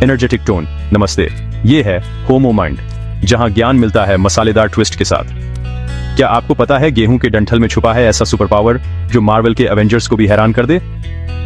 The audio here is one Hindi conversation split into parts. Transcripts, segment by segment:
Energetic tone. नमस्ते, ये है होमो माइंड, जहां ज्ञान मिलता है मसालेदार ट्विस्ट के साथ। क्या आपको पता है गेहूं के डंठल में छुपा है ऐसा सुपर पावर जो मार्वल के एवेंजर्स को भी हैरान कर दे?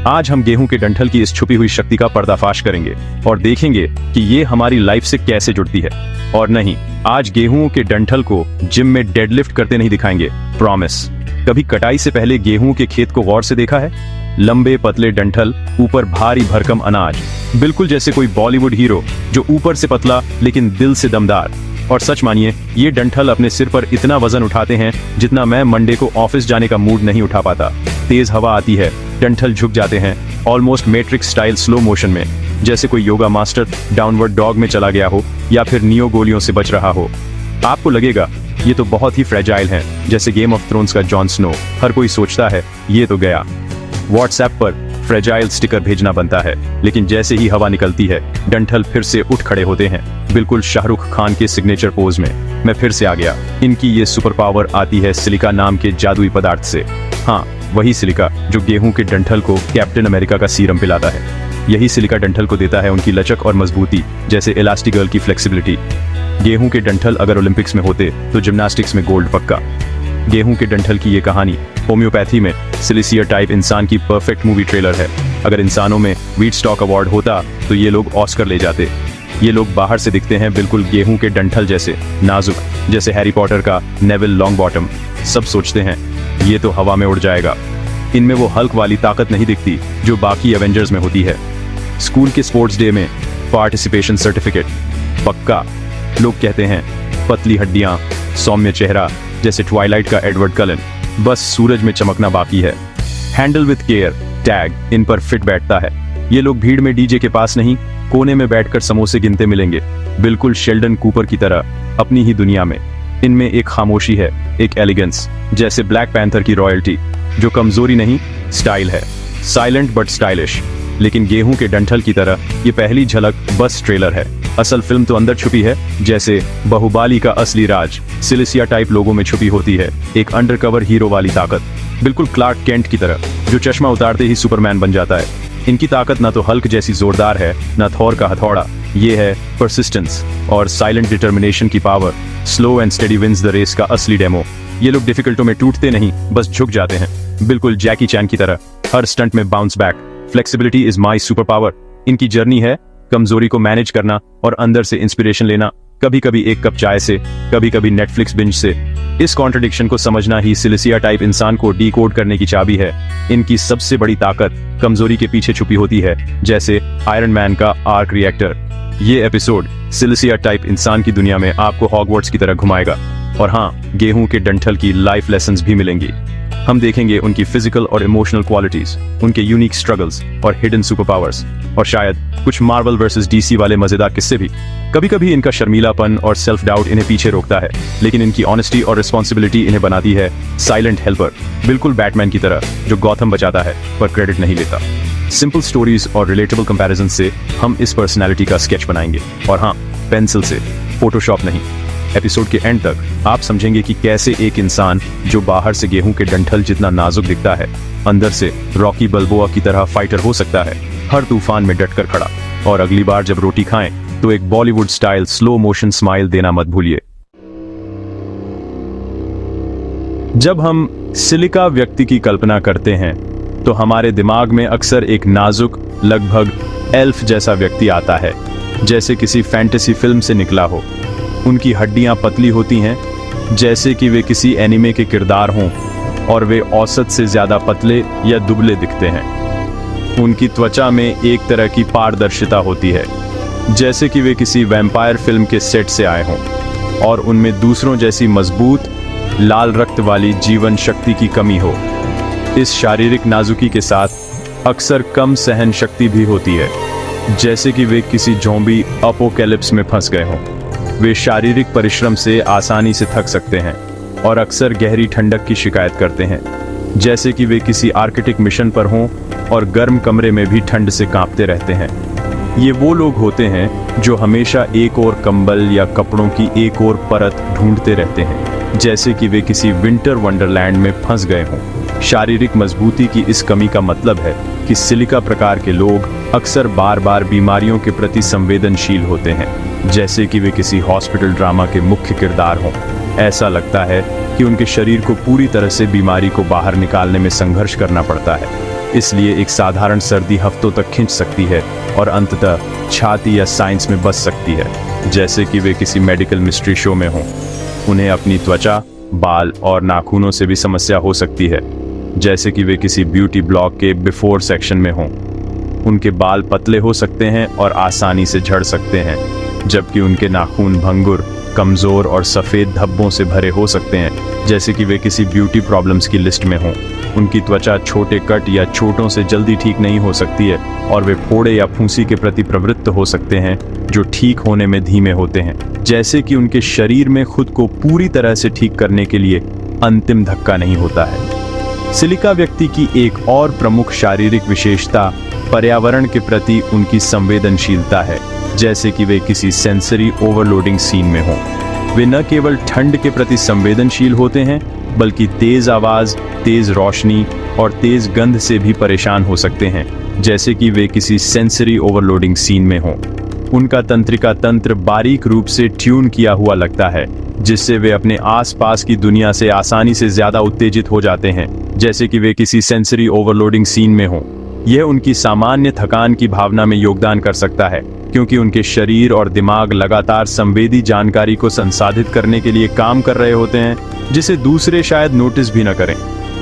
आज हम गेहूं के डंठल की इस छुपी हुई शक्ति का पर्दाफाश करेंगे और देखेंगे कि ये हमारी लाइफ से कैसे जुड़ती है। और नहीं, आज गेहूं के डंठल को जिम में डेडलिफ्ट करते नहीं दिखाएंगे, प्रॉमिस। कभी कटाई से पहले गेहूं के खेत को गौर से देखा है? लंबे पतले डंठल, ऊपर भारी भरकम अनाज, बिल्कुल जैसे कोई बॉलीवुड हीरो जो ऊपर से पतला लेकिन दिल से दमदार। और सच मानिए, ये डंठल अपने सिर पर इतना वजन उठाते हैं जितना मैं मंडे को ऑफिस जाने का मूड नहीं उठा पाता। तेज हवा आती है, डंठल झुक जाते हैं, almost matrix style slow motion में, जैसे कोई योगा मास्टर डाउनवर्ड डॉग में चला गया हो या फिर नियो गोलियों से बच रहा हो। आपको लगेगा ये तो बहुत ही फ्रेजाइल हैं, जैसे गेम ऑफ थ्रोन्स का जॉन स्नो। हर कोई सोचता है ये तो गया। व्हाट्सएप पर फ्रेजाइल स्टिकर भेजना बनता है, लेकिन जैसे ही हवा निकलती है डंठल फिर से उठ खड़े होते हैं, बिल्कुल शाहरुख खान के सिग्नेचर पोज में। मैं फिर से आ गया। इनकी ये सुपर पावर आती है सिलिका नाम के जादुई पदार्थ से। हाँ, वही सिलिका जो गेहूं के डंठल को कैप्टन अमेरिका का सीरम पिलाता है। यही सिलिका डंठल को देता है उनकी लचक और मजबूती, जैसे इलास्टिक की फ्लेक्सिबिलिटी। गेहूं के डंठल अगर ओलंपिक्स में होते तो जिम्नास्टिक्स में गोल्ड पक्का। गेहूं के डंठल की ये कहानी होम्योपैथी में सिलिसिया टाइप इंसान की परफेक्ट मूवी ट्रेलर है। अगर इंसानों में व्हीट स्टॉक अवार्ड होता तो ये लोग ऑस्कर ले जाते। ये लोग बाहर से दिखते हैं बिल्कुल गेहूं के डंठल जैसे, नाजुक, जैसे हैरी पॉटर का नेविल लॉन्ग बॉटम। सब सोचते हैं ये तो हवा में उड़ जाएगा। इनमें वो हल्क वाली ताकत नहीं दिखती जो बाकी एवेंजर्स में होती है। स्कूल के स्पोर्ट्स डे में पार्टिसिपेशन सर्टिफिकेट पक्का। लोग कहते हैं पतली हड्डियां, सौम्य चेहरा, जैसे ट्वाइलाइट का एडवर्ड कलन, बस सूरज में चमकना बाकी है। Handle with care tag in पर फिट बैठता है। ये लोग भीड़ में डीजे के पास नहीं, कोने में बैठकर समोसे गिनते मिलेंगे, बिल्कुल शेल्डन कूपर की तरह, अपनी ही दुनिया में। इनमें एक खामोशी है, एक एलिगेंस, जैसे ब्लैक पैंथर की रॉयल्टी, जो कमजोरी नहीं, स्टाइल है। Silent but stylish. लेकिन गेहूं के डंठल की तरह ये पहली झलक बस ट्रेलर है। असल फिल्म तो अंदर छुपी है, जैसे बाहुबली का असली राज सिलिसिया टाइप लोगों में छुपी होती है। एक अंडरकवर हीरो वाली ताकत, बिल्कुल क्लार्क केंट की तरह, जो चश्मा उतारते ही सुपरमैन बन जाता है। इनकी ताकत ना तो हल्क जैसी जोरदार है, ना थॉर का हथौड़ा। ये है परसिस्टेंस और साइलेंट डिटर्मिनेशन की power. Slow and steady wins the race का असली डेमो। ये लोग डिफिकल्टों में टूटते नहीं, बस झुक जाते हैं, बिल्कुल जैकी चैन की तरह। हर स्टंट में bounce back. Flexibility is my super power. इनकी जर्नी है कमजोरी को मैनेज करना और अंदर से इंस्पिरेशन लेना, कभी कभी एक कप चाय से, कभी कभी नेटफ्लिक्स बिंज से। इस कॉन्ट्रडिक्शन को समझना ही सिलिसिया टाइप इंसान को डीकोड करने की चाबी है। इनकी सबसे बड़ी ताकत कमजोरी के पीछे छुपी होती है, जैसे आयरन मैन का आर्क रिएक्टर। ये एपिसोड सिलिसिया टाइप इंसान की दुनिया में आपको हॉगवर्ट्स की तरह घुमाएगा। और हाँ, गेहूं के डंठल की लाइफ लेसन्स भी मिलेंगी। हम देखेंगे उनकी फिजिकल और इमोशनल क्वालिटीज, उनके यूनिक स्ट्रगल्स और हिडन सुपर पावर्स, और शायद कुछ मार्वल वर्सेस डीसी वाले मजेदार किस्से भी। कभी कभी इनका शर्मीलापन और सेल्फ डाउट इन्हें पीछे रोकता है, लेकिन इनकी ऑनेस्टी और रिस्पॉन्सिबिलिटी इन्हें बनाती है साइलेंट हेल्पर, बिल्कुल बैटमैन की तरह, जो गॉथम बचाता है पर क्रेडिट नहीं लेता। सिंपल स्टोरीज और रिलेटेबल कंपैरिजन से हम इस पर्सनैलिटी का स्केच बनाएंगे। और हाँ, पेंसिल से, फोटोशॉप नहीं। एपिसोड के एंड तक आप समझेंगे कि कैसे एक इंसान जो बाहर से गेहूं के डंठल जितना नाजुक दिखता है, अंदर से रॉकी बल्बोआ की तरह फाइटर हो सकता है, हर तूफान में डटकर खड़ा। और अगली बार जब रोटी खाएं तो एक Bollywood style slow motion smile देना मत भूलिए। जब हम सिलिका व्यक्ति की कल्पना करते हैं तो हमारे दिमाग में अक्सर एक नाजुक, लगभग एल्फ जैसा व्यक्ति आता है, जैसे किसी फैंटेसी फिल्म से निकला हो। उनकी हड्डियां पतली होती हैं, जैसे कि वे किसी एनिमे के किरदार हों, और वे औसत से ज्यादा पतले या दुबले दिखते हैं। उनकी त्वचा में एक तरह की पारदर्शिता होती है, जैसे कि वे किसी वैम्पायर फिल्म के सेट से आए हों, और उनमें दूसरों जैसी मजबूत, लाल रक्त वाली जीवन शक्ति की कमी हो। इस शारीरिक नाजुकी के साथ अक्सर कम सहन शक्ति भी होती है, जैसे कि वे किसी ज़ॉम्बी अपोकैलिप्स में फंस गए हों। वे शारीरिक परिश्रम से आसानी से थक सकते हैं और अक्सर गहरी ठंडक की शिकायत करते हैं, जैसे कि वे किसी आर्कटिक मिशन पर हों और गर्म कमरे में भी ठंड से कांपते रहते हैं। ये वो लोग होते हैं जो हमेशा एक और कंबल या कपड़ों की एक और परत ढूंढते रहते हैं, जैसे कि वे किसी विंटर वंडरलैंड में फंस गए हों। शारीरिक मजबूती की इस कमी का मतलब है कि सिलिका प्रकार के लोग अक्सर बार बार बीमारियों के प्रति संवेदनशील होते हैं, जैसे कि वे किसी हॉस्पिटल ड्रामा के मुख्य किरदार हों। ऐसा लगता है कि उनके शरीर को पूरी तरह से बीमारी को बाहर निकालने में संघर्ष करना पड़ता है, इसलिए एक साधारण सर्दी हफ्तों तक खिंच सकती है और अंततः छाती या साइंस में बस सकती है, जैसे कि वे किसी मेडिकल मिस्ट्री शो में हों। उन्हें अपनी त्वचा, बाल और नाखूनों से भी समस्या हो सकती है, जैसे कि वे किसी ब्यूटी ब्लॉग के बिफोर सेक्शन में हों। उनके बाल पतले हो सकते हैं और आसानी से झड़ सकते हैं, जबकि उनके नाखून भंगुर, कमज़ोर और सफ़ेद धब्बों से भरे हो सकते हैं, जैसे कि वे किसी ब्यूटी प्रॉब्लम्स की लिस्ट में हों। उनकी त्वचा छोटे कट या चोटों से जल्दी ठीक नहीं हो सकती है और वे फोड़े या फुंसी के प्रति प्रवृत्त हो सकते हैं, जो ठीक होने में धीमे होते हैं, जैसे कि उनके शरीर में खुद को पूरी तरह से ठीक करने के लिए अंतिम धक्का नहीं होता है। सिलिका व्यक्ति की एक और प्रमुख शारीरिक विशेषता पर्यावरण के प्रति उनकी संवेदनशीलता है, जैसे कि वे किसी सेंसरी ओवरलोडिंग सीन में हों। वे न केवल ठंड के प्रति संवेदनशील होते हैं, बल्कि तेज आवाज, तेज रोशनी और तेज गंध से भी परेशान हो सकते हैं, जैसे कि वे किसी सेंसरी ओवरलोडिंग सीन में हों। उनका तंत्रिका तंत्र बारीक रूप से ट्यून किया हुआ लगता है, जिससे वे अपने आसपास की दुनिया से आसानी से ज्यादा उत्तेजित हो जाते हैं, जैसे कि वे किसी सेंसरी ओवरलोडिंग सीन में हों। यह उनकी सामान्य थकान की भावना में योगदान कर सकता है, क्योंकि उनके शरीर और दिमाग लगातार संवेदी जानकारी को संसाधित करने के लिए काम कर रहे होते हैं, जिसे दूसरे शायद नोटिस भी न करें।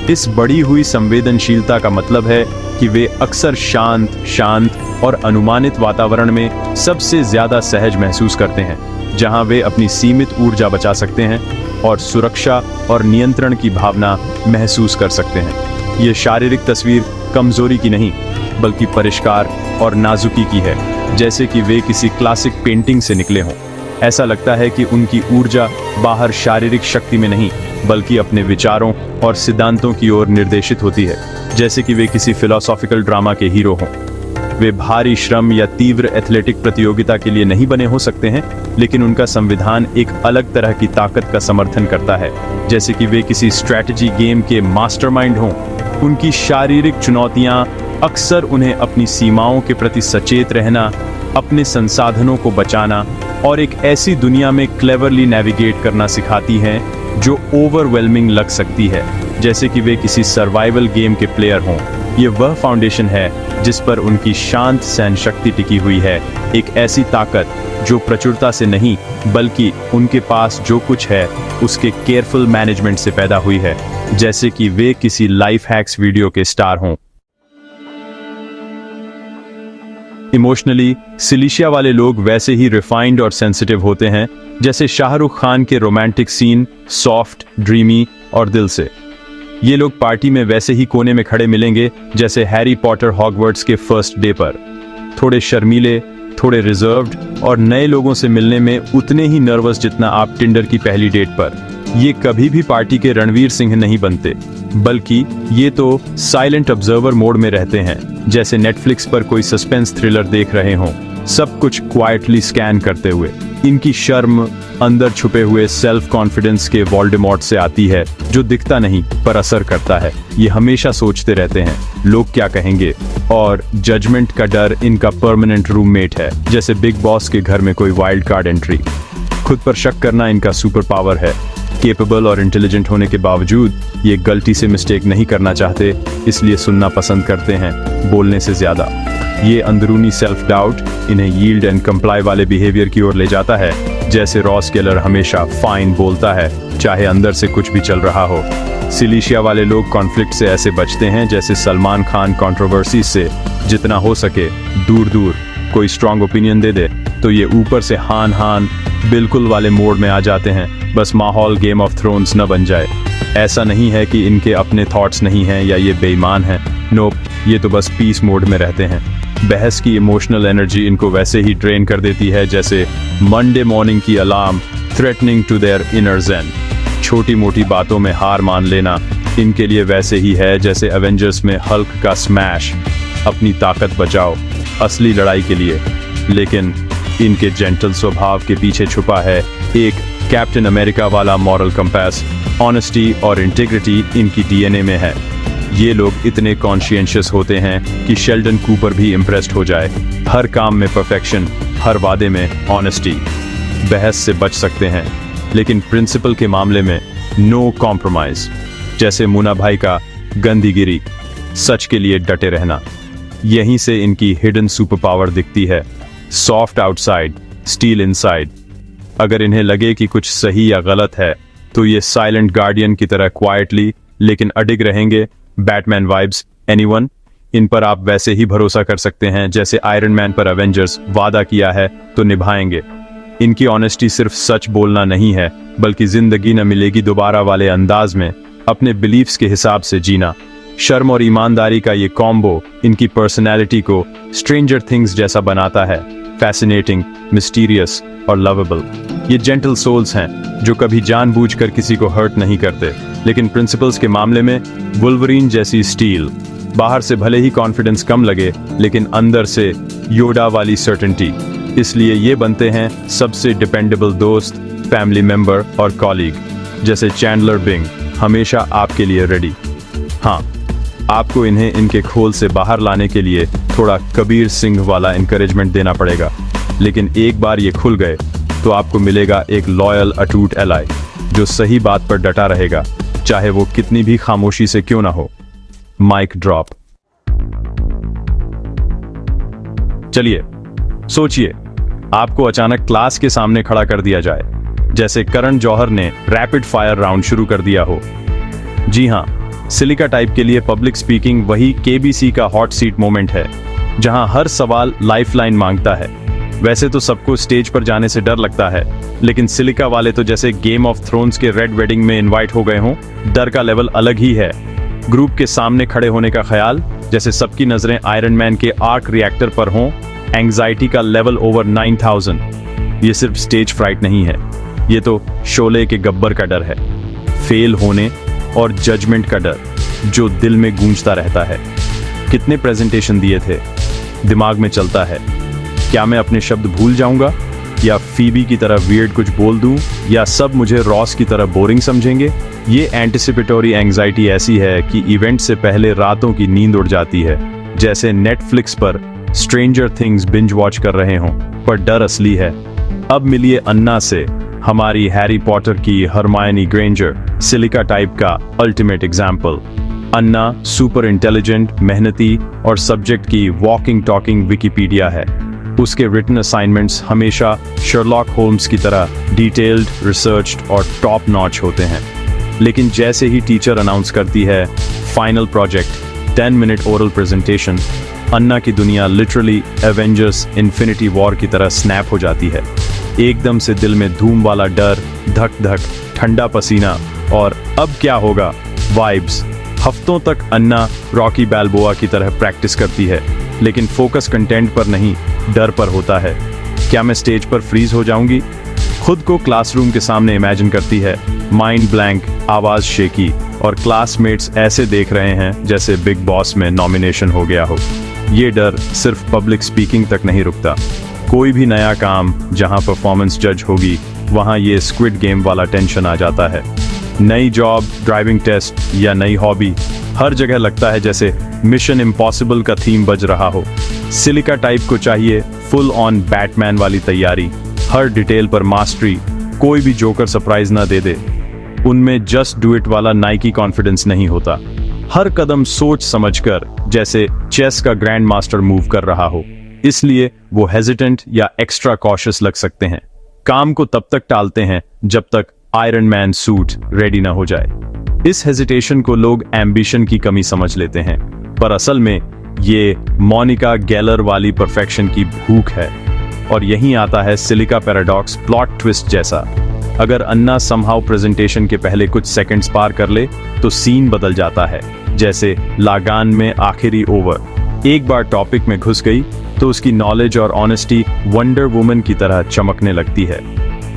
इस बढ़ी हुई संवेदनशीलता का मतलब है कि वे अक्सर शांत और अनुमानित वातावरण में सबसे ज्यादा सहज महसूस करते हैं, जहां वे अपनी सीमित ऊर्जा बचा सकते हैं और सुरक्षा और नियंत्रण की भावना महसूस कर सकते हैं। ये शारीरिक तस्वीर कमजोरी की नहीं, बल्कि परिष्कार और नाजुकी की है, जैसे कि वे किसी क्लासिक पेंटिंग से निकले हों। ऐसा लगता है कि उनकी ऊर्जा बाहर शारीरिक शक्ति में नहीं, बल्कि अपने विचारों और सिद्धांतों की ओर निर्देशित होती है, जैसे कि वे किसी फिलोसॉफिकल ड्रामा के हीरो हों। वे भारी श्रम या तीव्र एथलेटिक प्रतियोगिता के लिए नहीं बने हो सकते हैं, लेकिन उनका संविधान एक अलग तरह की ताकत का समर्थन करता है, जैसे कि वे किसी स्ट्रैटेजी गेम के मास्टरमाइंड हों। उनकी शारीरिक चुनौतियां अक्सर उन्हें अपनी सीमाओं के प्रति सचेत रहना, अपने संसाधनों को बचाना और एक ऐसी दुनिया में क्लेवरली नेविगेट करना सिखाती हैं जो ओवरवेलमिंग लग सकती है, जैसे कि वे किसी सर्वाइवल गेम के प्लेयर हों। ये वह फाउंडेशन है जिस पर उनकी शांत सहन शक्ति टिकी हुई है, एक ऐसी ताकत जो प्रचुरता से नहीं, बल्कि उनके पास जो कुछ है उसके केयरफुल मैनेजमेंट से पैदा हुई है, जैसे कि वे किसी लाइफ हैक्स वीडियो के स्टार हों। इमोशनली सिलिशिया वाले लोग वैसे ही रिफाइंड और सेंसिटिव होते हैं, जैसे शाहरुख खान के रोमांटिक सीन, सॉफ्ट, ड्रीमी और दिल से। ये लोग पार्टी में वैसे ही कोने में खड़े मिलेंगे जैसे हैरी पॉटर हॉगवर्ट्स के फर्स्ट डे पर, थोड़े शर्मीले, थोड़े रिजर्व्ड और नए लोगों से मिलने में उतने ही नर्वस जितना आप टिंडर की पहली डेट पर। ये कभी भी पार्टी के रणवीर सिंह नहीं बनते, बल्कि ये तो साइलेंट ऑब्जर्वर मोड में रहते हैं, जैसे नेटफ्लिक्स पर कोई सस्पेंस थ्रिलर देख रहे हों, सब कुछ क्वाइटली स्कैन करते हुए। इनकी शर्म अंदर छुपे हुए सेल्फ कॉन्फिडेंस के वोल्डेमॉर्ट से आती है, जो दिखता नहीं पर असर करता है। ये हमेशा सोचते रहते हैं लोग क्या कहेंगे, और जजमेंट का डर इनका परमानेंट रूममेट है, जैसे बिग बॉस के घर में कोई वाइल्ड कार्ड एंट्री। खुद पर शक करना इनका सुपर पावर है। केपेबल और इंटेलिजेंट होने के बावजूद ये गलती से मिस्टेक नहीं करना चाहते, इसलिए सुनना पसंद करते हैं बोलने से ज्यादा। ये अंदरूनी सेल्फ डाउट इन्हें यील्ड एंड कंप्लाई वाले बिहेवियर की ओर ले जाता है, जैसे रॉस केलर हमेशा फाइन बोलता है, चाहे अंदर से कुछ भी चल रहा हो। सिलिशिया वाले लोग कॉन्फ्लिक्ट से ऐसे बचते हैं जैसे सलमान खान कंट्रोवर्सी से जितना हो सके दूर दूर। कोई स्ट्रॉन्ग ओपिनियन दे दे तो ये ऊपर से हान बिल्कुल वाले मोड में आ जाते हैं, बस माहौल गेम ऑफ थ्रोन्स न बन जाए। ऐसा नहीं है कि इनके अपने थॉट्स नहीं हैं या ये बेईमान हैं, नोप, ये तो बस पीस मोड में रहते हैं। बहस की इमोशनल एनर्जी इनको वैसे ही ड्रेन कर देती है जैसे मंडे मॉर्निंग की alarm, threatening to their inner zen. छोटी मोटी बातों में हार मान लेना इनके लिए वैसे ही है जैसे एवेंजर्स में हल्क का स्मैश, अपनी ताकत बचाओ असली लड़ाई के लिए। लेकिन इनके जेंटल स्वभाव के पीछे छुपा है एक कैप्टन अमेरिका वाला मॉरल कंपास। ऑनेस्टी और इंटीग्रिटी इनकी डीएनए में है। ये लोग इतने कॉन्शियंशियस होते हैं कि शेल्डन कूपर भी इम्प्रेस्ड हो जाए। हर काम में परफेक्शन, हर वादे में ऑनेस्टी। बहस से बच सकते हैं, लेकिन प्रिंसिपल के मामले में नो कॉम्प्रोमाइज। जैसे मुन्ना भाई का गंदीगिरी, सच के लिए डटे रहना। यहीं से इनकी हिडन सुपर पावर दिखती है। Soft outside, steel inside. अगर इन्हें लगे कि कुछ सही या गलत है, तो ये साइलेंट गार्डियन की तरह क्वाइटली लेकिन अडिग रहेंगे। Batman vibes, anyone? इन पर आप वैसे ही भरोसा कर सकते हैं जैसे आयरन मैन पर एवेंजर्स वादा किया है तो निभाएंगे। इनकी ऑनेस्टी सिर्फ सच बोलना नहीं है, बल्कि जिंदगी न मिलेगी दोबारा वाले अंदाज में अपने बिलीफ्स के हिसाब से जीना। शर्म और ईमानदारी का ये कॉम्बो इनकी पर्सनैलिटी को स्ट्रेंजर थिंग्स जैसा बनाता है। फैसिनेटिंग, मिस्टीरियस और लवेबल। ये जेंटल सोल्स हैं जो कभी जानबूझकर किसी को हर्ट नहीं करते, लेकिन प्रिंसिपल्स के मामले में वुल्वरीन जैसी स्टील। बाहर से भले ही कॉन्फिडेंस कम लगे, लेकिन अंदर से योडा वाली सर्टेनिटी। इसलिए ये बनते हैं सबसे डिपेंडेबल दोस्त, फैमिली मेंबर और कॉलीग। जैसे चैंडलर बिंग, हमेशा आपके लिए रेडी। हाँ, आपको इन्हें इनके खोल से बाहर लाने के लिए थोड़ा कबीर सिंह वाला इंकरेजमेंट देना पड़ेगा, लेकिन एक बार ये खुल गए तो आपको मिलेगा एक लॉयल अटूट एलाई जो सही बात पर डटा रहेगा, चाहे वो कितनी भी खामोशी से क्यों ना हो। Mic drop. चलिए सोचिए, आपको अचानक क्लास के सामने खड़ा कर दिया जाए, जैसे करण जौहर ने रैपिड फायर राउंड शुरू कर दिया हो। जी हाँ, सिलिका टाइप के लिए पब्लिक स्पीकिंग वही केबीसी का हॉट सीट मोमेंट है, जहां हर सवाल लाइफलाइन मांगता है। वैसे तो सबको स्टेज पर जाने से डर लगता है, लेकिन सिलिका वाले तो जैसे गेम ऑफ थ्रोन्स के रेड वेडिंग में इनवाइट हो गए हों। डर का लेवल अलग ही है। ग्रुप के सामने खड़े होने का ख्याल, जैसे सबकी नजरें आयरन मैन के आर्क रिएक्टर पर हों। एंग्जाइटी का लेवल ओवर 9000। ये सिर्फ स्टेज फ्राइट नहीं है, ये तो शोले के गब्बर का डर है। फेल होने और जजमेंट का डर जो दिल में गूंजता रहता है। कितने प्रेजेंटेशन दिए थे, दिमाग में चलता है, क्या मैं अपने शब्द भूल जाऊंगा, या फीबी की तरह वियर्ड कुछ बोल दूं, या सब मुझे रॉस की तरह बोरिंग समझेंगे। ये एंटिसिपेटोरी एंग्जाइटी ऐसी है कि इवेंट से पहले रातों की नींद उड़ जाती है, जैसे नेटफ्लिक्स पर स्ट्रेंजर थिंग्स बिंज वॉच कर रहे हों। पर डर असली है। अब मिलिए अन्ना से, हमारी हैरी पॉटर की हरमायनी ग्रेंजर, सिलिका टाइप का ultimate example. Anna super intelligent, मेहनती और सब्जेक्ट की वॉकिंग टॉकिंग विकिपीडिया है। उसके रिटन असाइनमेंट्स हमेशा शर्लॉक होल्म्स की तरह डिटेल्ड, रिसर्च्ड और टॉप नॉच होते हैं। लेकिन जैसे ही टीचर अनाउंस करती है final project 10 minute oral presentation, Anna की दुनिया लिटरली एवेंजर्स इन्फिनिटी वॉर की तरह स्नैप हो जाती है। एकदम से दिल में धूम वाला डर, धक धक, ठंडा पसीना और अब क्या होगा वाइब्स। हफ्तों तक अन्ना रॉकी बैल्बोआ की तरह प्रैक्टिस करती है, लेकिन फोकस कंटेंट पर नहीं, डर पर होता है। क्या मैं स्टेज पर फ्रीज हो जाऊंगी? खुद को क्लासरूम के सामने इमेजिन करती है, माइंड ब्लैंक, आवाज शेकी, और क्लासमेट्स ऐसे देख रहे हैं जैसे बिग बॉस में नॉमिनेशन हो गया हो। ये डर सिर्फ पब्लिक स्पीकिंग तक नहीं रुकता। कोई भी नया काम जहां परफॉर्मेंस जज होगी, वहां ये स्क्विड गेम वाला टेंशन आ जाता है। नई जॉब, ड्राइविंग टेस्ट या नई हॉबी, हर जगह लगता है जैसे मिशन इम्पॉसिबल का थीम बज रहा हो। सिलिका टाइप को चाहिए फुल ऑन बैटमैन वाली तैयारी, हर डिटेल पर मास्टरी, कोई भी जोकर सरप्राइज ना दे दे। उनमें जस्ट डू इट वाला नाइकी कॉन्फिडेंस नहीं होता। हर कदम सोच समझकर, जैसे चेस का ग्रैंड मास्टर मूव कर रहा हो। इसलिए वो हेजिटेंट या एक्स्ट्रा कॉशियस लग सकते हैं। काम को तब तक टालते हैं जब तक आयरन मैन सूट रेडी ना हो जाए। इस हेजिटेशन को लोग एम्बिशन की कमी समझ लेते हैं, पर असल में ये मोनिका गेलर वाली परफेक्शन की भूख है। और यहीं आता है सिलिका पैराडॉक्स प्लॉट ट्विस्ट जैसा। अगर अन्ना समहाउ प्रेजेंटेशन के पहले कुछ सेकंड्स पार कर ले तो सीन बदल जाता है, जैसे लागान में आखिरी ओवर। एक बार टॉपिक में घुस गई तो उसकी नॉलेज और ऑनेस्टी वंडर वुमन की तरह चमकने लगती है।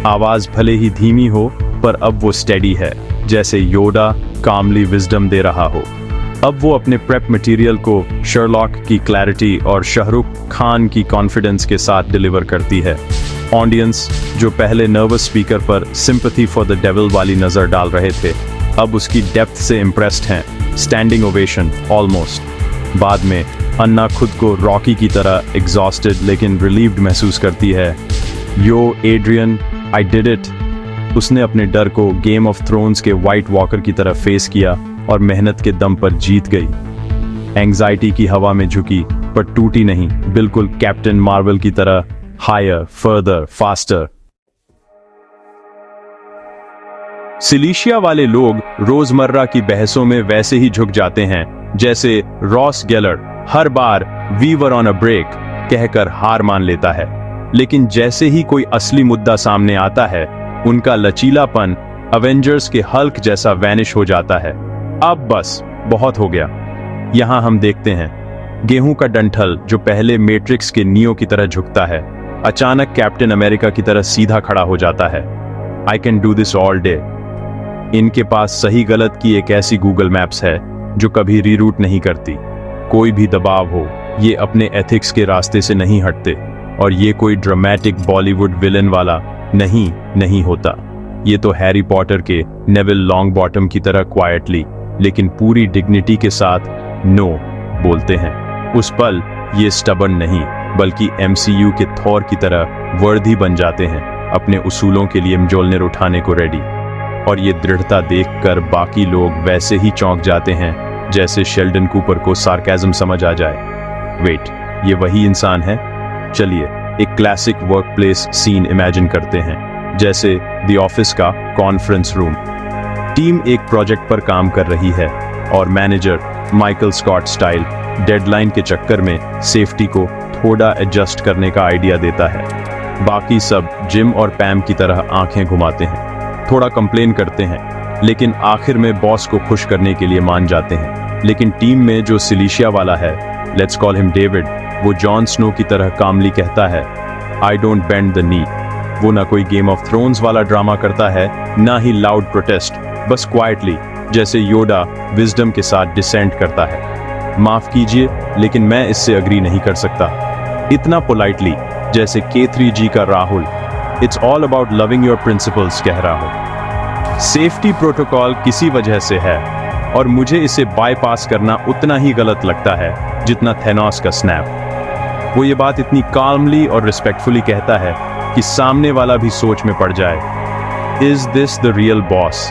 आवाज भले ही धीमी हो, पर अब वो स्टेडी है, जैसे योडा कामली विजडम दे रहा हो। अब वो अपने प्रेप मटेरियल को शर्लॉक की क्लैरिटी और शाहरुख खान की कॉन्फिडेंस के साथ डिलीवर करती है। ऑडियंस जो पहले नर्वस स्पीकर पर सिंपैथी फॉर द डेविल वाली नजर डाल रहे थे, अब उसकी डेप्थ से इम्प्रेस्ड हैं, स्टैंडिंग ओवेशन ऑलमोस्ट। बाद में अन्ना खुद को रॉकी की तरह एग्जॉस्टेड लेकिन रिलीव्ड महसूस करती है। यो एड्रियन, आई डिड इट। उसने अपने डर को गेम ऑफ थ्रोन्स के व्हाइट वॉकर की तरह फेस किया और मेहनत के दम पर जीत गई। एंग्जाइटी की हवा में झुकी पर टूटी नहीं, बिल्कुल कैप्टन मार्वल की तरह, हायर, फर्दर, फास्टर। सिलिशिया वाले लोग रोजमर्रा की बहसों में वैसे ही झुक जाते हैं जैसे रॉस गेलर हर बार we were on a break कहकर हार मान लेता है। लेकिन जैसे ही कोई असली मुद्दा सामने आता है, उनका लचीलापन अवेंजर्स के हल्क जैसा वैनिश हो जाता है। अब बस बहुत हो गया। यहां हम देखते हैं गेहूं का डंठल जो पहले मैट्रिक्स के नियो की तरह झुकता है, अचानक कैप्टन अमेरिका की तरह सीधा खड़ा हो जाता है। I can do this all day. इनके पास सही गलत की एक ऐसी गूगल मैप्स है जो कभी रीरूट नहीं करती। कोई भी दबाव हो, ये अपने एथिक्स के रास्ते से नहीं हटते। और ये कोई ड्रामेटिक बॉलीवुड विलन वाला नहीं होता। ये तो हैरी पॉटर के नेविल लॉन्ग बॉटम की तरह क्वाइटली लेकिन पूरी डिग्निटी के साथ नो बोलते हैं। उस पल ये स्टबर्न नहीं बल्कि एमसीयू के थॉर की तरह वर्दी बन जाते हैं, अपने उसूलों के लिए म्जोलनेर उठाने को रेडी। और ये दृढ़ता देखकर बाकी लोग वैसे ही चौंक जाते हैं जैसे शेल्डन कूपर को सार्केज्म समझ आ जाए। वेट, ये वही इंसान है? चलिए एक क्लासिक वर्कप्लेस सीन इमेजिन करते हैं, जैसे द ऑफिस का कॉन्फ्रेंस रूम। टीम एक प्रोजेक्ट पर काम कर रही है और manager Michael Scott style deadline के चक्कर में सेफ्टी को थोड़ा एडजस्ट करने का आइडिया देता है। बाकी सब जिम और पैम की तरह आंखें घुमाते हैं, थोड़ा कंप्लेन करते हैं, लेकिन आखिर में बॉस को खुश करने के लिए मान जाते हैं। लेकिन टीम में जो सिलिशिया वाला है, लेट्स कॉल हिम डेविड, वो जॉन स्नो की तरह कामली कहता है, I don't bend the knee. वो ना कोई गेम ऑफ थ्रोन्स वाला ड्रामा करता है, ना ही लाउड प्रोटेस्ट, बस क्वाइटली जैसे योडा विजडम के साथ डिसेंट करता है। माफ कीजिए लेकिन मैं इससे अग्री नहीं कर सकता। इतना पोलाइटली जैसे K3G का Rahul it's all about loving your principles कह रहा हो। सेफ्टी प्रोटोकॉल किसी वजह से है और मुझे इसे बाईपास करना उतना ही गलत लगता है जितना थेनोस का स्नैप। वो ये बात इतनी काल्मली और रिस्पेक्टफुली कहता है कि सामने वाला भी सोच में पड़ जाए, is this the real boss?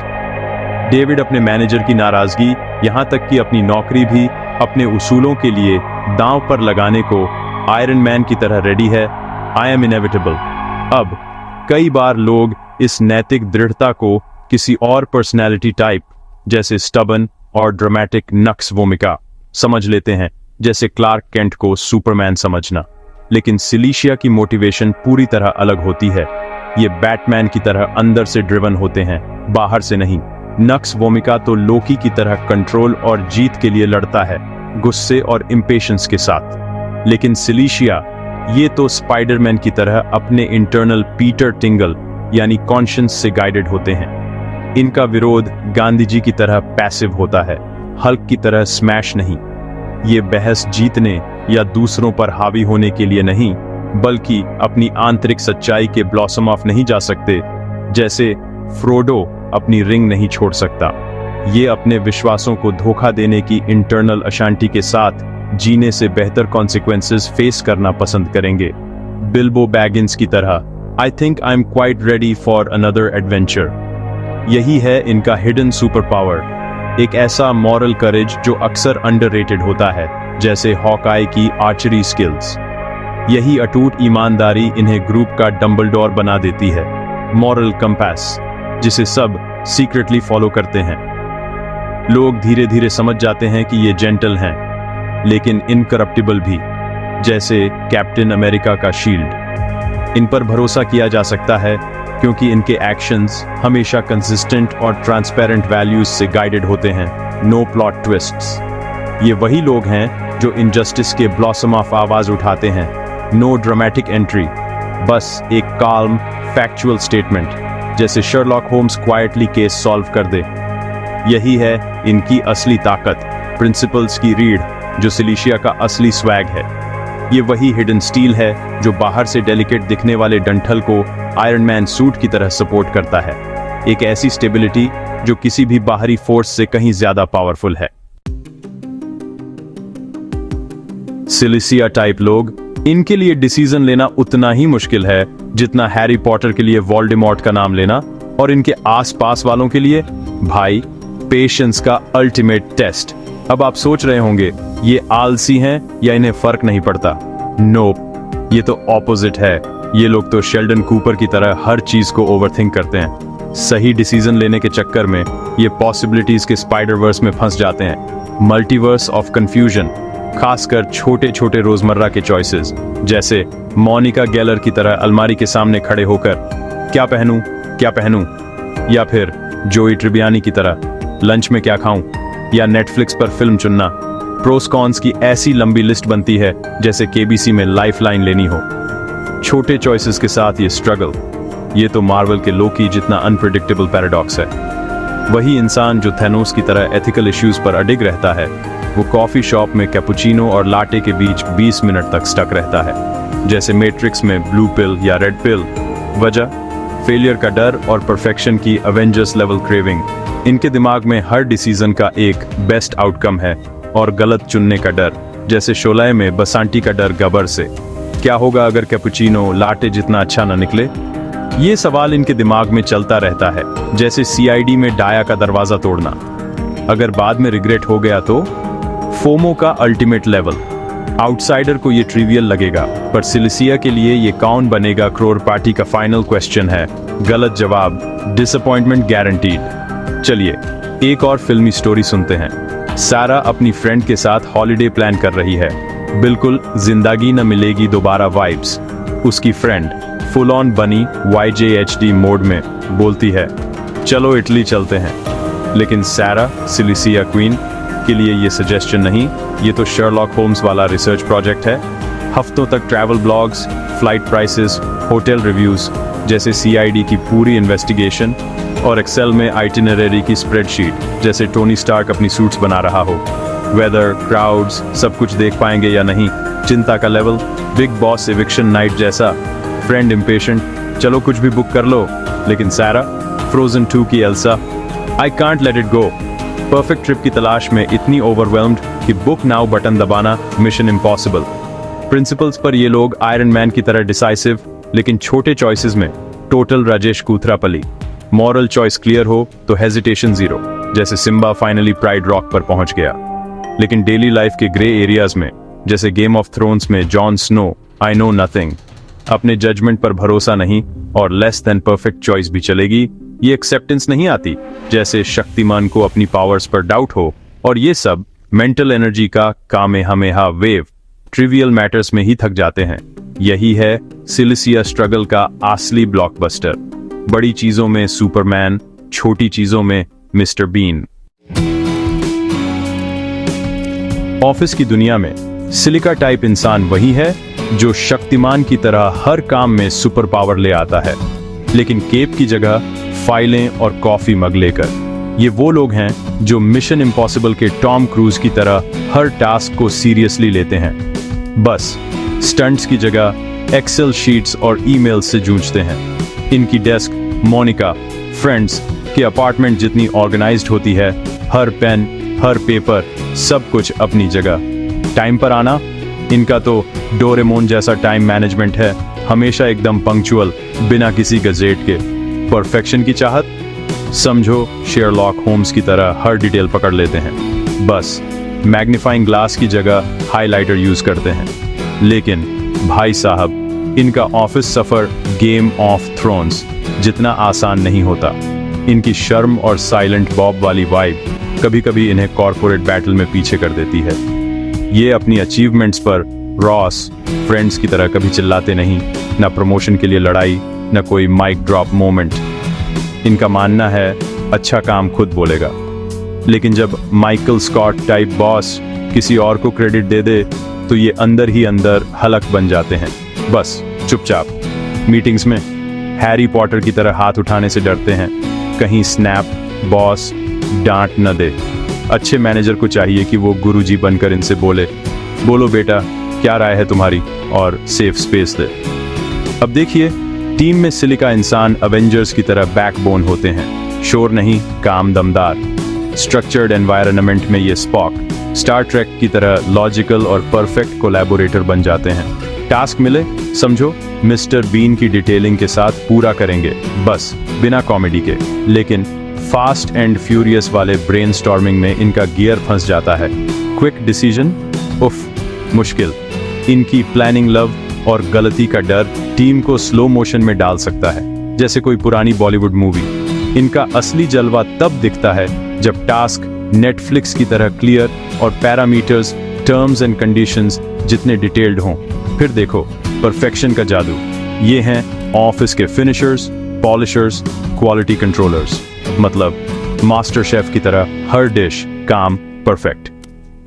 David अपने मैनेजर की नाराजगी, यहां तक कि अपनी नौकरी भी अपने उसूलों के लिए दांव पर लगाने को आयरन मैन की तरह रेडी है। I am inevitable. अब कई बार लोग इस नैतिक दृढ़ता को किसी और पर्सनैलिटी टाइप जैसे स्टबन और ड्रामेटिक नक्स वोमिका समझ लेते हैं, जैसे क्लार्क केंट को सुपरमैन समझना। लेकिन सिलिशिया की मोटिवेशन पूरी तरह अलग होती है। ये बैटमैन की तरह अंदर से ड्रिवन होते हैं, बाहर से नहीं। नक्स वोमिका तो लोकी की तरह कंट्रोल और जीत के लिए लड़ता है, गुस्से और इम्पेशंस के साथ। लेकिन सिलिशिया ये तो स्पाइडरमैन की तरह अपने इंटरनल पीटर टिंगल यानी कॉन्शियंस से गाइडेड होते हैं। इनका विरोध गांधी जी की तरह पैसिव होता है, हल्क की तरह स्मैश नहीं। ये बहस जीतने या दूसरों पर हावी होने के लिए नहीं, बल्कि अपनी आंतरिक सच्चाई के ब्लॉसम ऑफ नहीं जा सकते, जैसे फ्रोडो अपनी रिंग नहीं छोड़ सकता। ये अपने विश्वासों को धोखा देने की इंटरनल अशांति के साथ जीने से बेहतर कॉन्सिक्वेंसेस फेस करना पसंद करेंगे। बिल्बो बैगिंस की तरह I think I am quite ready for another adventure. यही है इनका हिडन सुपर पावर, एक ऐसा मॉरल करेज जो अक्सर अंडररेटेड होता है, जैसे हॉकाई की आर्चरी स्किल्स। यही अटूट ईमानदारी इन्हें ग्रुप का डंबलडोर बना देती है, मॉरल कंपास जिसे सब सीक्रेटली फॉलो करते हैं। लोग धीरे धीरे समझ जाते हैं कि ये जेंटल हैं लेकिन इनकरप्टिबल भी, जैसे कैप्टन अमेरिका का शील्ड। इन पर भरोसा किया जा सकता है क्योंकि इनके एक्शंस हमेशा कंसिस्टेंट और ट्रांसपेरेंट वैल्यूज से गाइडेड होते हैं, नो प्लॉट ट्विस्ट्स। ये वही लोग हैं जो इनजस्टिस के ब्लॉसम ऑफ आवाज उठाते हैं, नो ड्रामेटिक एंट्री, बस एक काल्म फैक्चुअल स्टेटमेंट, जैसे Sherlock Holmes quietly case solve कर दे। यही है इनकी असली ताकत, प्रिंसिपल्स की रीढ़ जो सिलिशिया का असली स्वैग है। ये वही हिडन स्टील है जो बाहर से डेलिकेट दिखने वाले डंठल को आयरन मैन सूट की तरह सपोर्ट करता है। एक ऐसी स्टेबिलिटी जो किसी भी बाहरी फोर्स से कहीं ज्यादा पावरफुल है। सिलिसिया टाइप लोग, इनके लिए डिसीजन लेना उतना ही मुश्किल है जितना हैरी पॉटर के लिए वोल्डेमॉर्ट का नाम लेना, और इनके आसपास वालों के लिए भाई पेशेंस का अल्टीमेट टेस्ट। अब आप सोच रहे होंगे ये आलसी हैं या इन्हें फर्क नहीं पड़ता। नोप, ये तो ऑपोजिट है। ये लोग तो शेल्डन कूपर की तरह हर चीज को ओवरथिंक करते हैं। सही डिसीजन लेने के चक्कर में ये पॉसिबिलिटीज के स्पाइडरवर्स में फंस जाते हैं, मल्टीवर्स ऑफ कंफ्यूजन। खासकर छोटे छोटे रोजमर्रा के चॉइसेस, जैसे मोनिका गेलर की तरह अलमारी के सामने खड़े होकर क्या पहनूं, या फिर जोई ट्रिबियानी की तरह लंच में क्या खाऊं, या नेटफ्लिक्स पर फिल्म चुनना। प्रोस कॉन्स की ऐसी लंबी लिस्ट बनती है जैसे केबीसी में लाइफलाइन लेनी हो। छोटे चॉइसेस के साथ ये स्ट्रगल, ये तो मार्वल के लोकी जितना अनप्रेडिक्टेबल पैराडॉक्स है। वही इंसान जो थैनोस की तरह एथिकल इश्यूज पर अडिग रहता है, वो कॉफी शॉप में कैपुचिनो और लाटे के बीच 20 मिनट तक स्टक रहता है, जैसे मैट्रिक्स में ब्लू पिल या रेड पिल। वजह, फेलियर का डर और परफेक्शन की अवेंजर्स लेवल क्रेविंग। इनके दिमाग में हर डिसीजन का एक बेस्ट आउटकम है और गलत चुनने का डर, जैसे शोले में बसांटी का डर गबर से। क्या होगा अगर कैपुचिनो लाटे जितना अच्छा न निकले? ये सवाल इनके दिमाग में चलता रहता है, जैसे सीआईडी में डाया का दरवाजा तोड़ना। अगर बाद में रिग्रेट हो गया तो? फोमो का अल्टीमेट लेवल। आउटसाइडर को ये ट्रिवियल लगेगा, पर सिलिसिया के लिए ये कौन बनेगा क्रोर पार्टी का फाइनल क्वेश्चन है। गलत जवाब, डिसअपॉइंटमेंट गारंटीड। चलिए एक और फिल्मी स्टोरी सुनते हैं। सारा अपनी फ्रेंड के साथ हॉलिडे प्लान कर रही है, बिल्कुल जिंदगी न मिलेगी दोबारा वाइब्स। उसकी फ्रेंड फुल ऑन बनी YJHD मोड में बोलती है, चलो इटली चलते हैं। लेकिन सारा, सिलिसिया क्वीन, के लिए ये सजेशन नहीं, ये तो शर्लॉक होम्स वाला रिसर्च प्रोजेक्ट है। हफ्तों तक travel blogs, flight prices, hotel reviews, जैसे CID की पूरी इन्वेस्टिगेशन, और एक्सेल में आइटिनरी की स्प्रेडशीट, जैसे टोनी स्टार्क अपनी सूट्स बना रहा हो। वेदर, क्राउड्स, सब कुछ देख पाएंगे या नहीं, चिंता का level big boss eviction night जैसा। फ्रेंड इम्पेशेंट, चलो कुछ भी बुक कर लो। लेकिन सारा, फ्रोजन 2 की Elsa, I can't let it go. Perfect trip की तलाश में इतनी ओवरवेल्म्ड कि बुक नाउ बटन दबाना मिशन इम्पॉसिबल। प्रिंसिपल्स पर ये लोग आयरन मैन की तरह डिसाइसिव, लेकिन छोटे चॉइसेस में total Rajesh Koothrappali. Moral choice clear हो तो हेजिटेशन जीरो, जैसे सिम्बा फाइनली प्राइड रॉक पर पहुंच गया। लेकिन डेली लाइफ के ग्रे एरियाज में, जैसे गेम ऑफ थ्रोन्स में Jon Snow, I know nothing, अपने जजमेंट पर भरोसा नहीं और लेस देन परफेक्ट चॉइस भी चलेगी, ये एक्सेप्टेंस नहीं आती। जैसे शक्तिमान को अपनी पावर्स पर डाउट हो, और ये सब मेंटल एनर्जी का कामेहामेहा वेव, ट्रिवियल मैटर्स में ही थक जाते हैं। यही है सिलिसिया स्ट्रगल का असली ब्लॉकबस्टर। बड़ी चीजों में सुपरमैन, छोटी चीजों में मिस्टर बीन। ऑफिस की दुनिया में सिलिका टाइप इंसान वही है जो शक्तिमान की तरह हर काम में सुपर पावर ले आता है, लेकिन केप की जगह फाइलें और कॉफी मग लेकर। ये वो लोग हैं जो मिशन इम्पॉसिबल के टॉम क्रूज की तरह हर टास्क को सीरियसली लेते हैं, बस स्टंट्स की जगह एक्सेल शीट्स और ईमेल्स से जूझते हैं। इनकी डेस्क मोनिका फ्रेंड्स के अपार्टमेंट जितनी ऑर्गेनाइज्ड होती है, हर पेन, हर पेपर, सब कुछ अपनी जगह। टाइम पर आना, इनका तो डोरेमोन जैसा टाइम मैनेजमेंट है, हमेशा एकदम पंक्चुअल, बिना किसी गजेट के। परफेक्शन की चाहत, समझो शेरलॉक होम्स की तरह हर डिटेल पकड़ लेते हैं, बस मैग्नीफाइंग ग्लास की जगह हाइलाइटर यूज करते हैं। लेकिन भाई साहब, इनका office suffer game of thrones जितना आसान नहीं होता। इनकी शर्म और साइलेंट बॉब वाली वाइब कभी कभी इन्हें कॉर्पोरेट बैटल में पीछे कर देती है। ये अपनी अचीवमेंट्स पर रॉस, फ्रेंड्स की तरह कभी चिल्लाते नहीं, ना प्रमोशन के लिए लड़ाई, ना कोई माइक ड्रॉप मोमेंट। इनका मानना है अच्छा काम खुद बोलेगा। लेकिन जब माइकल स्कॉट टाइप बॉस किसी और को क्रेडिट दे दे तो ये अंदर ही अंदर हलक बन जाते हैं, बस चुपचाप। मीटिंग्स में हैरी पॉटर की तरह हाथ उठाने से डरते हैं, कहीं स्नैप बॉस डांट न दे। अच्छे मैनेजर को चाहिए कि वो गुरुजी बनकर इनसे बोलो बेटा क्या राय है तुम्हारी, और सेफ स्पेस दे। अब देखिए टीम में सिलिका इंसान अवेंजर्स की तरह बैकबोन होते हैं, शोर नहीं, काम दमदार। स्ट्रक्चर्ड एनवायरनमेंट में ये स्पॉक स्टार ट्रेक की तरह लॉजिकल और परफेक्ट कोलैबोरेटर बन जाते हैं। टास्क मिले, समझो मिस्टर बीन की डिटेलिंग के साथ पूरा करेंगे, बस बिना कॉमेडी के। लेकिन फास्ट एंड फ्यूरियस वाले ब्रेनस्टॉर्मिंग में इनका गियर फंस जाता है। क्विक डिसीजन, उफ, मुश्किल। इनकी प्लानिंग लव और गलती का डर टीम को स्लो मोशन में डाल सकता है, जैसे कोई पुरानी बॉलीवुड मूवी। इनका असली जलवा तब दिखता है जब टास्क नेटफ्लिक्स की तरह क्लियर और पैरामीटर्स, टर्म्स एंड कंडीशंस जितने डिटेल्ड हों। फिर देखो परफेक्शन का जादू। ये हैं ऑफिस के फिनिशर्स, पॉलिशर्स, क्वालिटी कंट्रोलर्स। मतलब मास्टर शेफ की तरह हर डिश काम परफेक्ट।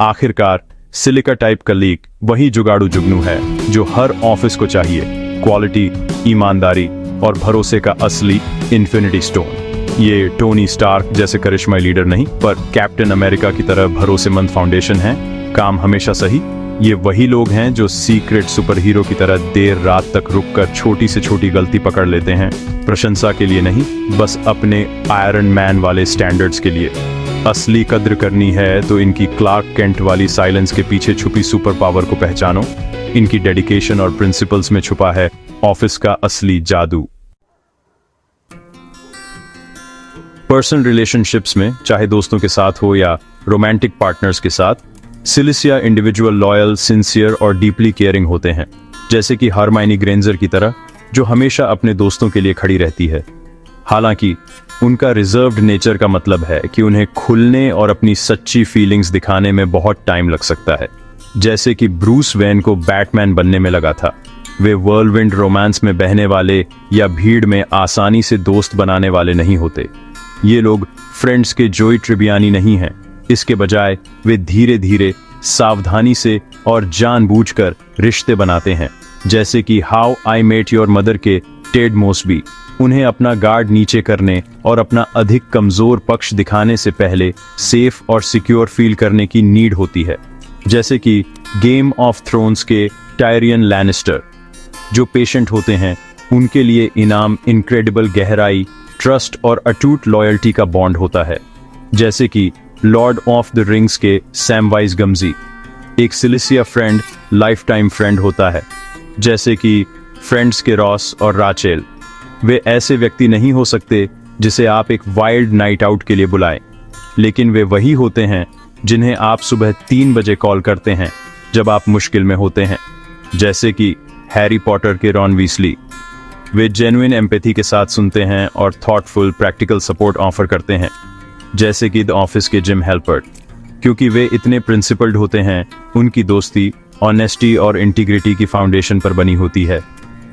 आखिरकार सिलिका टाइप का लीक वही जुगाड़ू जुगनू है जो हर ऑफिस को चाहिए। क्वालिटी, ईमानदारी और भरोसे का असली इन्फिनिटी स्टोन। ये टोनी स्टार्क जैसे करिश्माई लीडर नहीं, पर कैप्टन अमेरिका की तरह भरोसेमंद फाउंडेशन है। काम हमेशा सही। ये वही लोग हैं जो सीक्रेट सुपर हीरो की तरह देर रात तक रुककर छोटी से छोटी गलती पकड़ लेते हैं, प्रशंसा के लिए नहीं, बस अपने आयरन मैन वाले स्टैंडर्ड्स के लिए। असली कद्र करनी है तो इनकी क्लार्क केंट वाली साइलेंस के पीछे छुपी सुपर पावर को पहचानो। इनकी डेडिकेशन और प्रिंसिपल्स में छुपा है ऑफिस का असली जादू। पर्सनल रिलेशनशिप्स में, चाहे दोस्तों के साथ हो या रोमांटिक पार्टनर्स के साथ, सिलिसिया इंडिविजुअल लॉयल, सिंसियर और डीपली केयरिंग होते हैं, जैसे कि हरमाइनी ग्रेंजर की तरह, जो हमेशा अपने दोस्तों के लिए खड़ी रहती है। हालांकि उनका रिजर्व्ड नेचर का मतलब है कि उन्हें खुलने और अपनी सच्ची फीलिंग्स दिखाने में बहुत टाइम लग सकता है, जैसे कि ब्रूस वेन को बैटमैन बनने में लगा था। वे व्हर्लविंड रोमांस में बहने वाले या भीड़ में आसानी से दोस्त बनाने वाले नहीं होते। ये लोग फ्रेंड्स के जोई ट्रिबियानी नहीं हैं। इसके बजाय वे धीरे धीरे, सावधानी से और जानबूझकर रिश्ते बनाते हैं, जैसे कि how I met your mother के टेड मोसबी। उन्हें अपना गार्ड नीचे करने और अपना अधिक कमजोर पक्ष दिखाने से पहले सेफ और सिक्योर फील करने की नीड होती है, जैसे कि गेम ऑफ थ्रोन्स के टायरियन लैनिस्टर। जो पेशेंट होते हैं उनके लिए इनाम इनक्रेडिबल गहराई, ट्रस्ट और अटूट लॉयल्टी का बॉन्ड होता है, जैसे कि लॉर्ड ऑफ द रिंग्स के सैमवाइज गम्जी। एक सिलिसिया फ्रेंड लाइफ टाइम फ्रेंड होता है, जैसे कि फ्रेंड्स के रॉस और राचेल। वे ऐसे व्यक्ति नहीं हो सकते जिसे आप एक वाइल्ड नाइट आउट के लिए बुलाएं, लेकिन वे वही होते हैं जिन्हें आप सुबह 3 बजे कॉल करते हैं जब आप मुश्किल में होते हैं, जैसे कि हैरी पॉटर के रॉन वीसली। वे जेन्युइन एम्पैथी के साथ सुनते हैं और थॉटफुल प्रैक्टिकल सपोर्ट ऑफर करते हैं, जैसे कि द ऑफिस के जिम हेल्पर्ट। क्योंकि वे इतने प्रिंसिपल्ड होते हैं, उनकी दोस्ती ऑनेस्टी और इंटीग्रिटी की फाउंडेशन पर बनी होती है,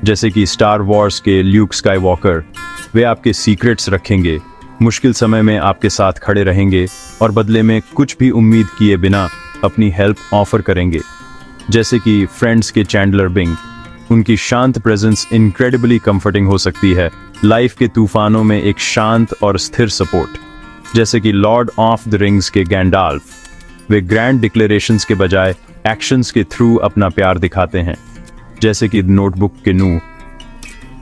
जैसे कि स्टार वॉर्स के ल्यूक स्काईवॉकर। वे आपके सीक्रेट्स रखेंगे, मुश्किल समय में आपके साथ खड़े रहेंगे और बदले में कुछ भी उम्मीद किए बिना अपनी हेल्प ऑफर करेंगे, जैसे कि फ्रेंड्स के चैंडलर बिंग। उनकी शांत प्रेजेंस इनक्रेडिबली कंफर्टिंग हो सकती है, लाइफ के तूफानों में एक शांत और स्थिर सपोर्ट, जैसे कि लॉर्ड ऑफ द रिंग्स के गैंडाल्फ। वे ग्रैंड डिक्लेरेशंस के बजाय एक्शंस के थ्रू अपना प्यार दिखाते हैं, जैसे कि नोटबुक के नू।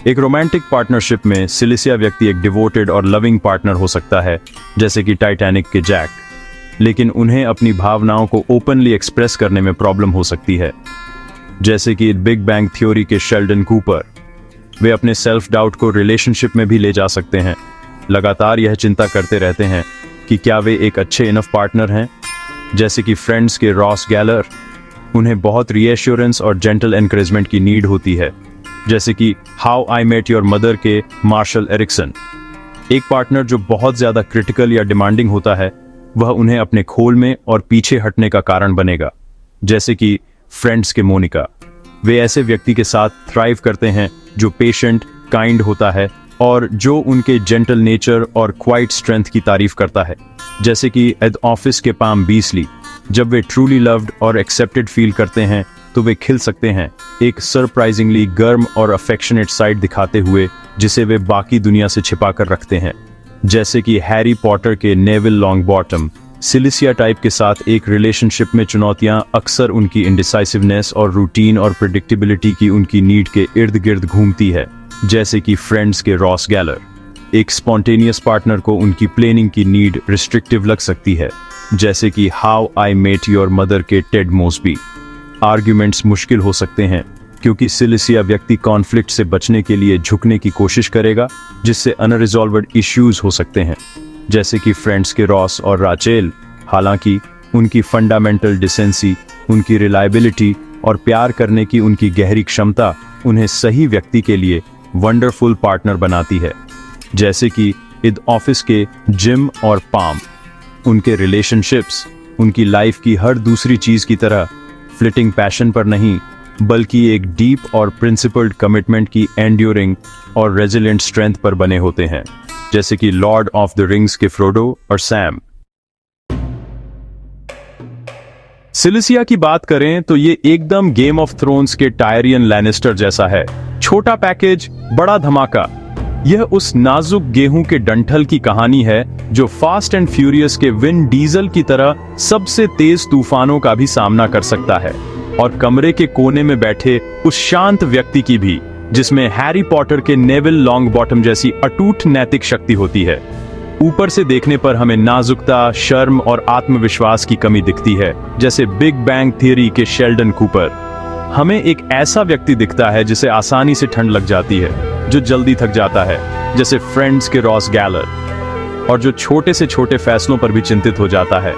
एक रोमांटिक पार्टनरशिप में सिलिसिया व्यक्ति एक डिवोटेड और लविंग पार्टनर हो सकता है, जैसे कि टाइटैनिक के जैक, लेकिन उन्हें अपनी भावनाओं को ओपनली एक्सप्रेस करने में प्रॉब्लम हो सकती है, जैसे कि बिग बैंग थ्योरी के शेल्डन कूपर। वे अपने सेल्फ डाउट को रिलेशनशिप में भी ले जा सकते हैं, लगातार यह चिंता करते रहते हैं कि क्या वे एक अच्छे इनफ पार्टनर हैं, जैसे कि फ्रेंड्स के रॉस गैलर। उन्हें बहुत रीएश्योरेंस और जेंटल एनकरेजमेंट की नीड होती है, जैसे कि how I met your mother के मार्शल एरिक्सन। एक पार्टनर जो बहुत ज्यादा क्रिटिकल या डिमांडिंग होता है, वह उन्हें अपने खोल में और पीछे हटने का कारण बनेगा, जैसे कि फ्रेंड्स के मोनिका। वे ऐसे व्यक्ति के साथ थ्राइव करते हैं जो पेशेंट, काइंड होता है और जो उनके जेंटल नेचर और क्वाइट स्ट्रेंथ की तारीफ करता है, जैसे कि एड ऑफिस के पाम बीसली। जब वे ट्रूली लव्ड और एक्सेप्टेड फील करते हैं तो वे खिल सकते हैं, एक सरप्राइजिंगली गर्म और अफेक्शनेट साइड दिखाते हुए जिसे वे बाकी दुनिया से छिपा कर रखते हैं, जैसे कि हैरी पॉटर के नेविल लॉन्गबॉटम। सिलिसिया टाइप के साथ एक रिलेशनशिप में चुनौतियां अक्सर उनकी इंडिसाइसिवनेस और रूटीन और प्रेडिक्टेबिलिटी की उनकी नीड के इर्द गिर्द घूमती है, जैसे कि फ्रेंड्स के रॉस गैलर। एक स्पॉन्टेनियस पार्टनर को उनकी प्लानिंग की नीड रिस्ट्रिक्टिव लग सकती है, जैसे कि how I met your mother के टेड मोस्बी। आर्ग्यूमेंट्स मुश्किल हो सकते हैं क्योंकि सिलिसिया व्यक्ति कॉन्फ्लिक्ट से बचने के लिए झुकने की कोशिश करेगा, जिससे अनरिजॉल्व्ड इश्यूज हो सकते हैं, जैसे कि फ्रेंड्स के रॉस और राचेल। हालांकि उनकी फंडामेंटल डिसेंसी, उनकी रिलायबिलिटी और प्यार करने की उनकी गहरी क्षमता उन्हें सही व्यक्ति के लिए वंडरफुल पार्टनर बनाती है, जैसे कि इन ऑफिस के जिम और पाम। उनके रिलेशनशिप्स उनकी लाइफ की हर दूसरी चीज की तरह फ्लिटिंग पैशन पर नहीं, बल्कि एक डीप और प्रिंसिपल्ड कमिटमेंट की एंड्यूरिंग और रेजिलिएंट स्ट्रेंथ पर बने होते हैं, जैसे कि लॉर्ड ऑफ द रिंग्स के फ्रोडो और सैम। सिलिसिया की बात करें तो ये एकदम गेम ऑफ थ्रोन्स के टायरियन लैनिस्टर जैसा है। छोटा पैकेज, बड़ा धमाका। यह उस नाजुक गेहूं के डंठल की कहानी है जो फास्ट एंड फ्यूरियस के विन डीजल की तरह सबसे तेज तूफानों का भी सामना कर सकता है, और कमरे के कोने में बैठे उस शांत व्यक्ति की भी, जिसमें हैरी पॉटर के नेविल लॉन्गबॉटम जैसी अटूट नैतिक शक्ति होती है। ऊपर से देखने पर हमें नाजुकता, शर्म और आत्मविश्वास की कमी दिखती है, जैसे बिग बैंग थियरी के शेल्डन कूपर। हमें एक ऐसा व्यक्ति दिखता है जिसे आसानी से ठंड लग जाती है, जो जल्दी थक जाता है, जैसे फ्रेंड्स के रॉस गैलर, और जो छोटे से छोटे फैसलों पर भी चिंतित हो जाता है,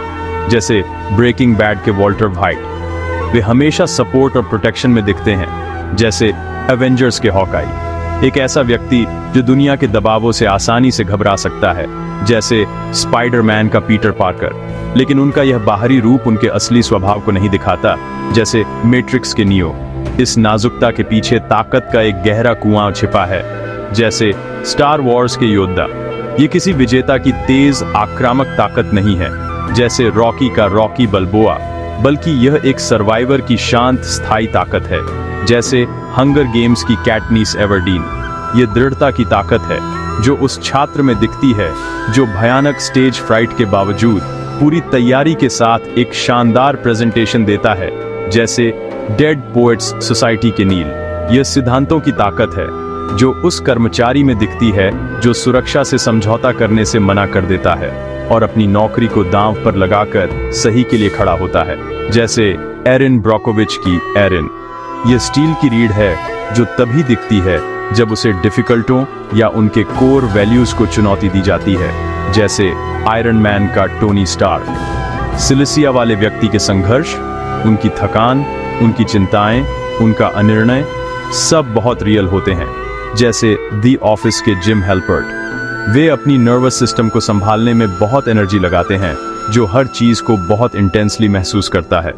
जैसे ब्रेकिंग बैड के वॉल्टर व्हाइट। वे हमेशा सपोर्ट और प्रोटेक्शन में दिखते हैं, जैसे एवेंजर्स के हॉकाई। एक ऐसा व्यक्ति जो दुनिया के दबावों से आसानी से घबरा सकता है, जैसे स्पाइडरमैन का पीटर पार्कर, लेकिन उनका यह बाहरी रूप उनके असली स्वभाव को नहीं दिखाता, जैसे मैट्रिक्स के नियो। इस नाजुकता के पीछे ताकत का एक गहरा कुआं छिपा है, जैसे स्टार वॉर्स के योद्धा। ये किसी विजेता की तेज आक्रामक ताकत नहीं है, जैसे रॉकी का रॉकी बल्बोआ, बल्कि यह एक सर्वाइवर की शांत स्थायी ताकत है, जैसे हंगर गेम्स की कैटनीस एवर्डीन। ये दृढ़ता की ताकत है जो उस छात्र में दिखती है जो भयानक स्टेज फ्राइट के बावजूद पूरी तैयारी के साथ एक शानदार प्रेजेंटेशन देता है, जैसे डेड पोएट्स सोसाइटी के नील। यह सिद्धांतों की ताकत है जो उस कर्मचारी में दिखती है जो सुरक्षा से समझौता करने से मना कर देता है और अपनी नौकरी को दांव पर लगाकर सही के लिए खड़ा होता है, जैसे एरिन ब्रोकोविच की एरिन। यह स्टील की रीढ़ है जो तभी दिखती है जब उसे डिफिकल्टों या उनके कोर वैल्यूज को चुनौती दी जाती है, जैसे आयरन मैन का टोनी स्टार्क। सिलिसिया वाले व्यक्ति के संघर्ष, उनकी थकान, उनकी चिंताएं, उनका अनिर्णय, सब बहुत रियल होते हैं, जैसे दी ऑफिस के जिम हेल्पर्ट। वे अपनी नर्वस सिस्टम को संभालने में बहुत एनर्जी लगाते हैं, जो हर चीज को बहुत इंटेंसली महसूस करता है,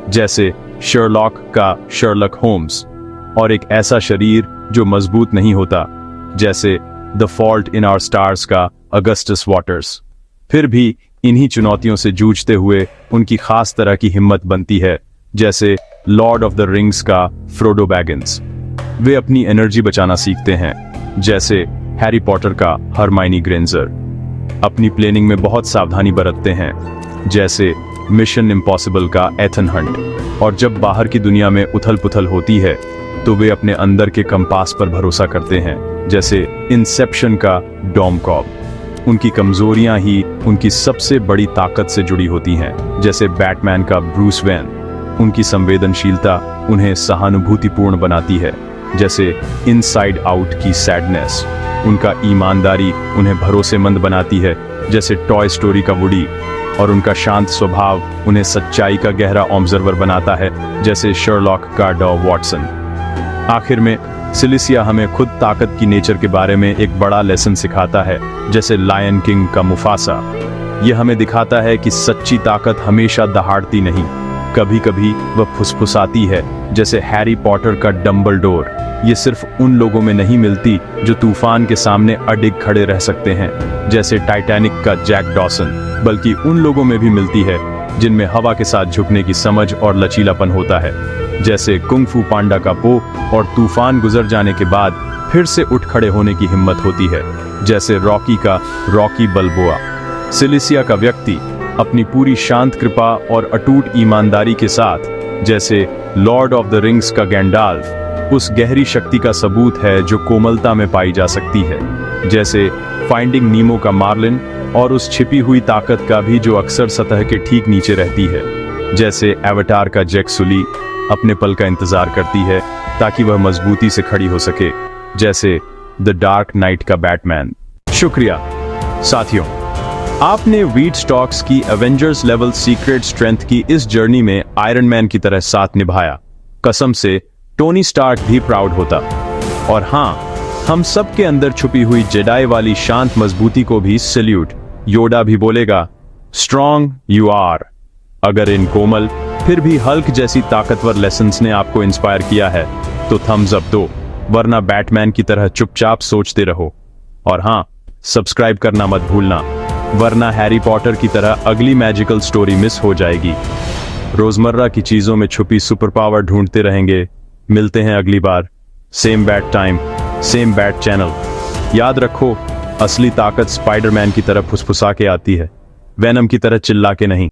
जैसे शर्लॉक का शर्लक होम्स। और एक ऐसा शरीर जो मजबूत नहीं होता, जैसे the fault in our stars का अगस्टस वाटर्स। फिर भी इन्हीं चुनौतियों से जूझते हुए उनकी खास तरह की हिम्मत बनती है, जैसे लॉर्ड ऑफ द रिंग्स का फ्रोडो बैगिंस। वे अपनी एनर्जी बचाना सीखते हैं, जैसे हैरी पॉटर का हरमाइनी ग्रेंजर। अपनी प्लानिंग में बहुत सावधानी बरतते हैं, जैसे मिशन इम्पॉसिबल का एथन हंट। और जब बाहर की दुनिया में उथल पुथल होती है तो वे अपने अंदर के कंपास पर भरोसा करते हैं, जैसे इंसेप्शन का डॉम कॉब। उनकी कमजोरियां ही उनकी सबसे बड़ी ताकत से जुड़ी होती हैं, जैसे बैटमैन का ब्रूस वेन। उनकी संवेदनशीलता उन्हें सहानुभूतिपूर्ण बनाती है, जैसे इनसाइड आउट की सैडनेस। उनका ईमानदारी उन्हें भरोसेमंद बनाती है, जैसे टॉय स्टोरी का वुडी। और उनका शांत स्वभाव उन्हें सच्चाई का गहरा ऑब्जर्वर बनाता है, जैसे शर्लॉक का डॉ वॉटसन। आखिर में सिलिसिया हमें खुद ताकत की नेचर के बारे में एक बड़ा लेसन सिखाता है, जैसे लायन किंग का मुफासा। यह हमें दिखाता है कि सच्ची ताकत हमेशा दहाड़ती नहीं, कभी कभी वह फुसफुसाती है, जैसे हैरी पॉटर का डंबलडोर। ये सिर्फ उन लोगों में नहीं मिलती जो तूफान के सामने अडिग खड़े रह सकते हैं, जैसे टाइटैनिक का जैक डॉसन, बल्कि उन लोगों में भी मिलती है जिनमें हवा के साथ झुकने की समझ और लचीलापन होता है, जैसे कुंग फू पांडा का पो। और तूफान गुजर जाने के बाद फिर से उठ खड़े होने की हिम्मत होती है, जैसे रॉकी का रॉकी बल्बोआ। सिलिसिया का व्यक्ति अपनी पूरी शांत कृपा और अटूट ईमानदारी के साथ, जैसे लॉर्ड ऑफ द रिंग्स का गैंडाल्फ, उस गहरी शक्ति का सबूत है जो कोमलता में पाई जा सकती है, जैसे फाइंडिंग नीमो का मार्लिन, और उस छिपी हुई ताकत का भी जो अक्सर सतह के ठीक नीचे रहती है, जैसे एवाटार का जैक सुली अपने पल का इंतजार करती है ताकि वह मजबूती से खड़ी हो सके, जैसे द डार्क नाइट का बैटमैन। शुक्रिया साथियों, आपने वीट स्टॉक्स की एवेंजर्स लेवल सीक्रेट स्ट्रेंथ की इस जर्नी में आयरन मैन की तरह साथ निभाया। कसम से टोनी स्टार्क भी प्राउड होता। और हाँ, हम सब के अंदर छुपी हुई जेडाई वाली शांत मजबूती को भी सैल्यूट। योडा भी बोलेगा, स्ट्रॉन्ग यू आर। अगर इन कोमल फिर भी हल्क जैसी ताकतवर लेसन्स ने आपको इंस्पायर किया है तो थम्स अप दो, वरना बैटमैन की तरह चुपचाप सोचते रहो। और हाँ, सब्सक्राइब करना मत भूलना, वरना हैरी पॉटर की तरह अगली मैजिकल स्टोरी मिस हो जाएगी। रोजमर्रा की चीजों में छुपी सुपर पावर ढूंढते रहेंगे। मिलते हैं अगली बार, same bat time, same bat channel. याद रखो, असली ताकत स्पाइडरमैन की तरह फुसफुसा के आती है, वेनम की तरह चिल्ला के नहीं।